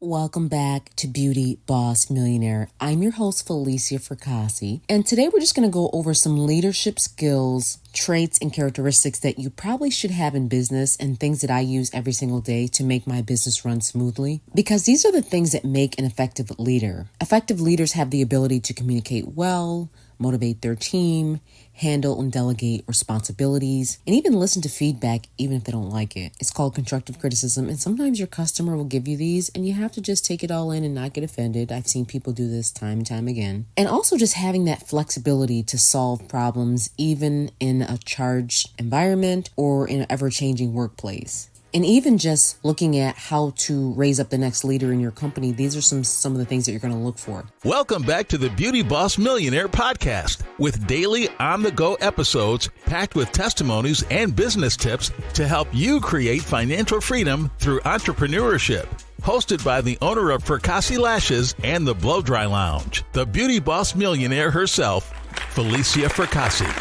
Welcome back to Beauty Boss Millionaire. I'm your host, Felicia Fracassi, and today we're just going to go over some leadership skills, traits, and characteristics that you probably should have in business and things that I use every single day to make my business run smoothly. Because these are the things that make an effective leader. Effective leaders have the ability to communicate well, motivate their team, handle and delegate responsibilities, and even listen to feedback even if they don't like it. It's called constructive criticism, and sometimes your customer will give you these and you have to just take it all in and not get offended. I've seen people do this time and time again. And also just having that flexibility to solve problems even in a charged environment or in an ever-changing workplace. And even just looking at how to raise up the next leader in your company, these are some of the things that you're going to look for. Welcome back to the Beauty Boss Millionaire podcast with daily on-the-go episodes packed with testimonies and business tips to help you create financial freedom through entrepreneurship. Hosted by the owner of Fracassi Lashes and the Blow Dry Lounge, the Beauty Boss Millionaire herself, Felicia Fracassi.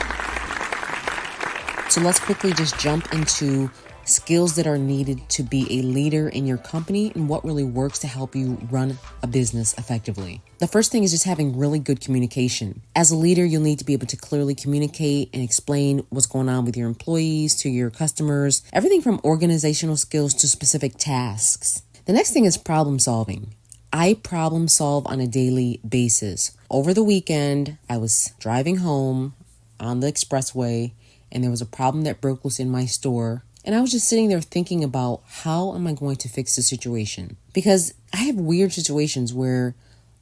So let's quickly just jump into skills that are needed to be a leader in your company and what really works to help you run a business effectively. The first thing is just having really good communication. As a leader, you'll need to be able to clearly communicate and explain what's going on with your employees, to your customers, everything from organizational skills to specific tasks. The next thing is problem solving. I problem solve on a daily basis. Over the weekend, I was driving home on the expressway and there was a problem that broke loose in my store. And I was just sitting there thinking about how am I going to fix the situation? Because I have weird situations where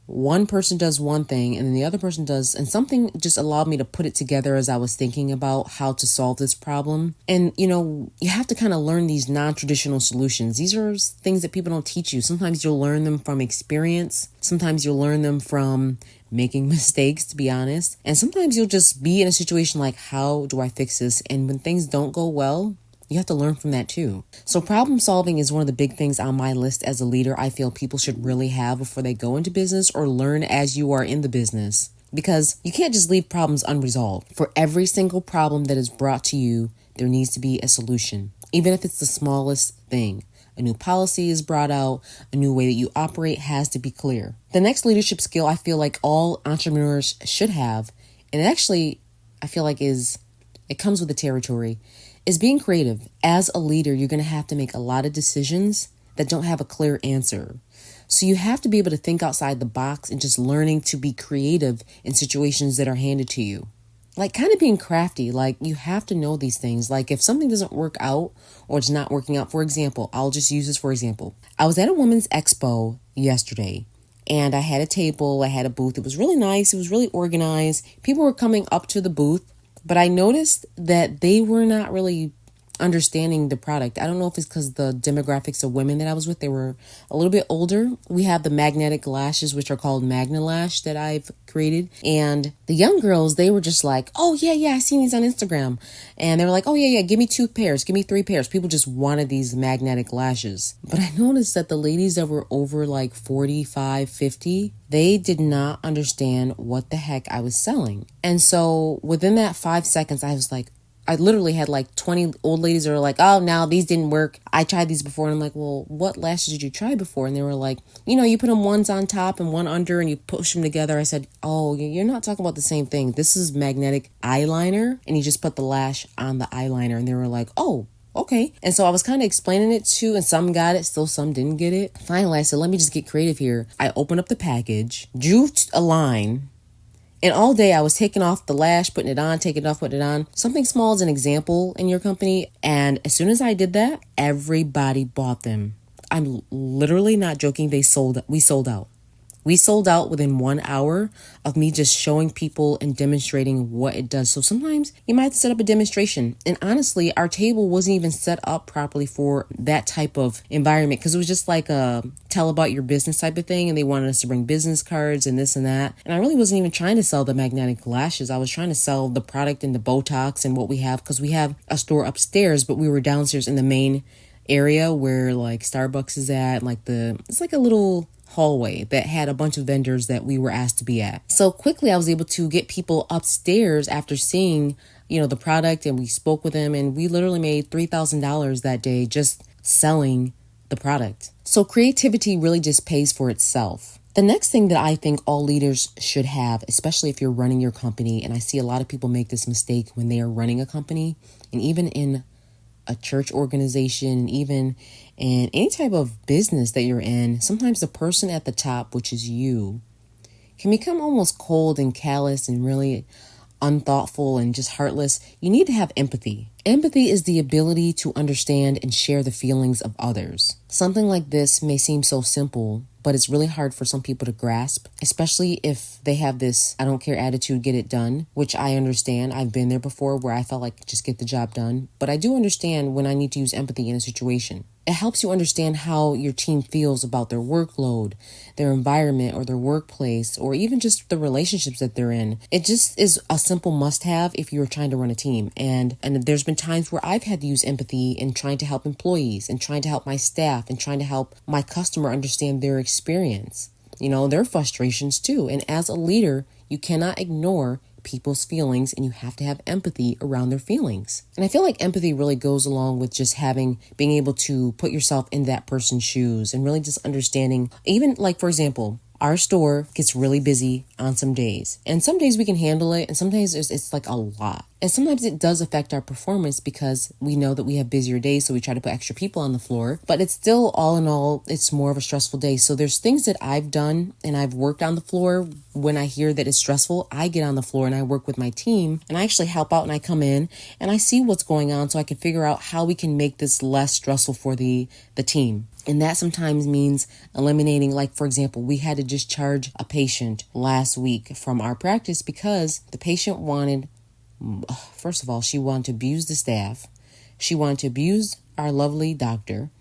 one person does one thing and then the other person does, and something just allowed me to put it together as I was thinking about how to solve this problem. And, you have to kind of learn these non-traditional solutions. These are things that people don't teach you. Sometimes you'll learn them from experience. Sometimes you'll learn them from making mistakes, to be honest. And sometimes you'll just be in a situation like, how do I fix this? And when things don't go well, you have to learn from that too. So problem solving is one of the big things on my list as a leader I feel people should really have before they go into business or learn as you are in the business. Because you can't just leave problems unresolved. For every single problem that is brought to you, there needs to be a solution, even if it's the smallest thing. A new policy is brought out, a new way that you operate has to be clear. The next leadership skill I feel like all entrepreneurs should have, and actually I feel like it comes with the territory, is being creative. As a leader, you're going to have to make a lot of decisions that don't have a clear answer. So you have to be able to think outside the box and just learning to be creative in situations that are handed to you. Like kind of being crafty, like you have to know these things. Like if something doesn't work out or it's not working out, for example, I'll just use this for example. I was at a women's expo yesterday and I had a table, I had a booth. It was really nice. It was really organized. People were coming up to the booth. But I noticed that they were not really understanding the product. I don't know if it's because the demographics of women that I was with, they were a little bit older. We have the magnetic lashes, which are called Magna Lash that I've created. And the young girls, they were just like, oh, yeah, I seen these on Instagram. And they were like, oh, yeah, give me 2 pairs, give me 3 pairs. People just wanted these magnetic lashes. But I noticed that the ladies that were over like 45, 50, they did not understand what the heck I was selling. And so within that 5 seconds, I was like, I literally had like 20 old ladies that were like, oh, now these didn't work. I tried these before. And I'm like, well, what lashes did you try before? And they were like, you put them ones on top and one under and you push them together. I said, oh, you're not talking about the same thing. This is magnetic eyeliner. And you just put the lash on the eyeliner. And they were like, oh, okay. And so I was kind of explaining it too, and some got it, still some didn't get it. Finally, I said, let me just get creative here. I opened up the package, drew a line, and all day I was taking off the lash, putting it on, taking it off, putting it on. Something small is an example in your company. And as soon as I did that, everybody bought them. I'm literally not joking. We sold out. We sold out within 1 hour of me just showing people and demonstrating what it does. So sometimes you might have to set up a demonstration. And honestly, our table wasn't even set up properly for that type of environment because it was just like a tell about your business type of thing. And they wanted us to bring business cards and this and that. And I really wasn't even trying to sell the magnetic lashes. I was trying to sell the product and the Botox and what we have because we have a store upstairs, but we were downstairs in the main area where like Starbucks is at, it's like a little hallway that had a bunch of vendors that we were asked to be at. So quickly I was able to get people upstairs after seeing, the product, and we spoke with them, and we literally made $3,000 that day just selling the product. So creativity really just pays for itself. The next thing that I think all leaders should have, especially if you're running your company, and I see a lot of people make this mistake when they are running a company, and even in a church organization, even in any type of business that you're in, sometimes the person at the top, which is you, can become almost cold and callous and really unthoughtful and just heartless. You need to have empathy. Empathy is the ability to understand and share the feelings of others. Something like this may seem so simple, but it's really hard for some people to grasp, especially if they have this I don't care attitude, get it done, which I understand. I've been there before where I felt like just get the job done. But I do understand when I need to use empathy in a situation. It helps you understand how your team feels about their workload, their environment, or their workplace, or even just the relationships that they're in. It just is a simple must-have if you're trying to run a team. And there's been times where I've had to use empathy in trying to help employees and trying to help my staff and trying to help my customer understand their experience, their frustrations too. And as a leader, you cannot ignore people's feelings, and you have to have empathy around their feelings. And I feel like empathy really goes along with just being able to put yourself in that person's shoes and really just understanding, even like, for example, our store gets really busy on some days, and some days we can handle it, and sometimes it's like a lot. And sometimes it does affect our performance because we know that we have busier days, so we try to put extra people on the floor. But it's still, all in all, it's more of a stressful day. So there's things that I've done and I've worked on the floor. When I hear that it's stressful, I get on the floor and I work with my team, and I actually help out, and I come in and I see what's going on so I can figure out how we can make this less stressful for the team. And that sometimes means eliminating, like, for example, we had to discharge a patient last week from our practice because the patient wanted, first of all, she wanted to abuse the staff. She wanted to abuse our lovely doctor.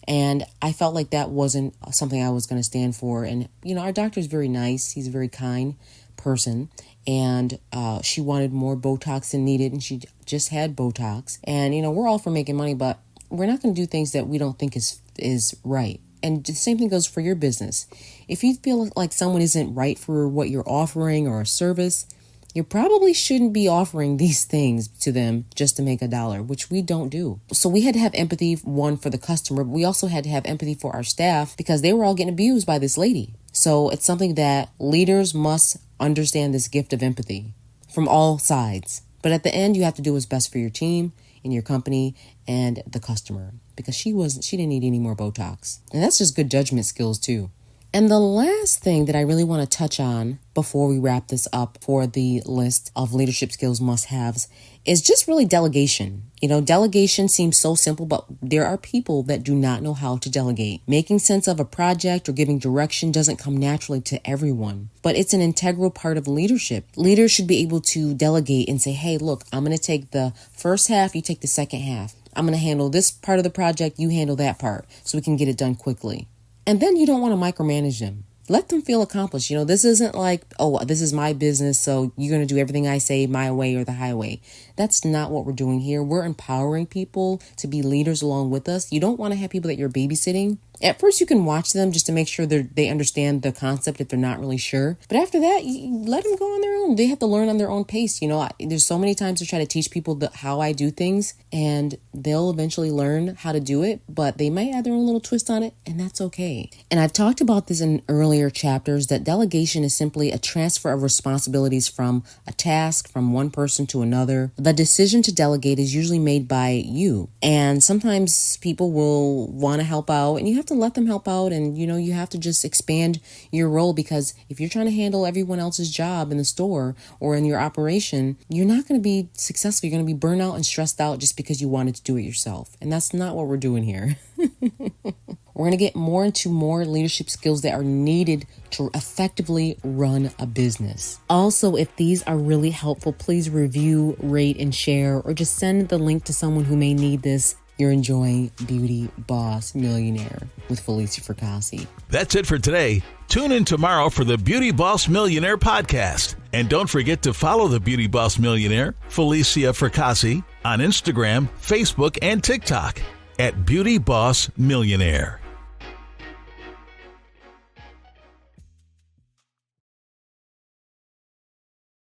And I felt like that wasn't something I was going to stand for. And, our doctor is very nice. He's a very kind person. And she wanted more Botox than needed. And she just had Botox. And, we're all for making money, but we're not going to do things that we don't think is right. And the same thing goes for your business. If you feel like someone isn't right for what you're offering or a service, you probably shouldn't be offering these things to them just to make $1, which we don't do. So we had to have empathy, one, for the customer, but we also had to have empathy for our staff because they were all getting abused by this lady. So it's something that leaders must understand, this gift of empathy from all sides. But at the end, you have to do what's best for your team and your company and the customer, because she didn't need any more Botox. And that's just good judgment skills too. And the last thing that I really want to touch on before we wrap this up for the list of leadership skills must-haves is just really delegation. Delegation seems so simple, but there are people that do not know how to delegate. Making sense of a project or giving direction doesn't come naturally to everyone, but it's an integral part of leadership. Leaders should be able to delegate and say, hey, look, I'm going to take the first half, you take the second half. I'm going to handle this part of the project, you handle that part, so we can get it done quickly. And then you don't want to micromanage them. Let them feel accomplished. This isn't like, oh, this is my business, so you're going to do everything I say my way or the highway. That's not what we're doing here. We're empowering people to be leaders along with us. You don't want to have people that you're babysitting. At first, you can watch them just to make sure they understand the concept if they're not really sure. But after that, you let them go on their own. They have to learn on their own pace. There's so many times to try to teach people how I do things, and they'll eventually learn how to do it, but they might add their own little twist on it, and that's okay. And I've talked about this in earlier chapters, that delegation is simply a transfer of responsibilities from a task from one person to another. The decision to delegate is usually made by you. And sometimes people will want to help out, and you have to let them help out, and you have to just expand your role, because if you're trying to handle everyone else's job in the store or in your operation, you're not going to be successful. You're going to be burnt out and stressed out just because you wanted to do it yourself. And that's not what we're doing here. We're going to get more into more leadership skills that are needed to effectively run a business. Also, if these are really helpful, please review, rate, and share, or just send the link to someone who may need this. You're enjoying Beauty Boss Millionaire with Felicia Fracassi. That's it for today. Tune in tomorrow for the Beauty Boss Millionaire podcast. And don't forget to follow the Beauty Boss Millionaire, Felicia Fracassi, on Instagram, Facebook, and TikTok at Beauty Boss Millionaire.